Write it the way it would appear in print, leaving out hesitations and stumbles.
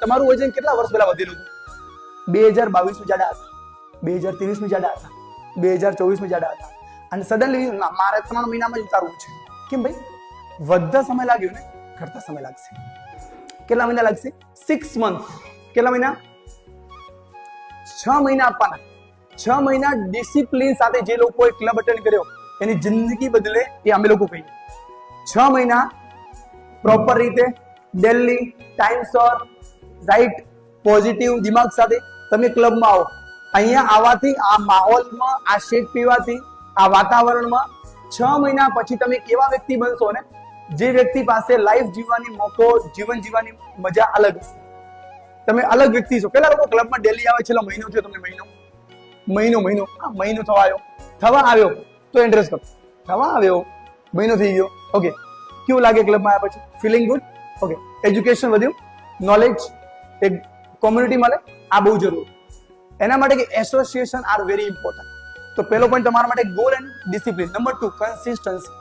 તમારું વજન કેટલા વર્ષ પહેલા વધેલું હતું? 2022 માં જાડા હતા, 2023 માં જાડા હતા, 2024 માં જાડા હતા, અને સડનલી મારે 3 મહિનામાં જ ઉતારવું છે. કેમ ભાઈ? વધતા સમય લાગ્યો ને, ઘટતા સમય લાગશે. કેટલા મહિના લાગશે? 6 મંથ. કેટલા મહિના? 6 મહિના આપવાના. 6 મહિના ડિસિપ્લિન સાથે જે લોકોએ ક્લબ અટેન્ડ કર્યો એની જિંદગી બદલે એ અમે લોકો કહીએ. 6 મહિના પ્રોપર રીતે ડેલી ટાઈમસર રાઈટ પોઝિટિવ દિમાગ સાથે તમે ક્લબમાં આવો. અહીંયા આવવાથી, આ માહોલમાં, આ શેક પીવાથી, આ વાતાવરણમાં 6 મહિના પછી તમે કેવા વ્યક્તિ બનશો ને, જે વ્યક્તિ પાસે લાઈફ જીવવાની મોકો, જીવન જીવવાની મજા અલગ હશે. તમે અલગ વ્યક્તિ છો. કેટલા લોકો ક્લબમાં ડેલી આવે? છેલ્લો મહિનો થયો તમને? મહિનો થવા આવ્યો તો ઇન્ટરેસ્ટ કરો. થવા આવ્યો, મહિનો થઈ ગયો. ઓકે, કેવું લાગે ક્લબમાં આવ્યા પછી? Feeling good? ઓકે, એજ્યુકેશન વધ્યું, નોલેજ, એક કોમ્યુનિટી મળે, આ બહુ જરૂરી. એના માટે કે એસોસિએશન આર વેરી ઇમ્પોર્ટન્ટ. તો પહેલો પોઈન્ટ તમારા માટે goal and discipline. Number 2 consistency.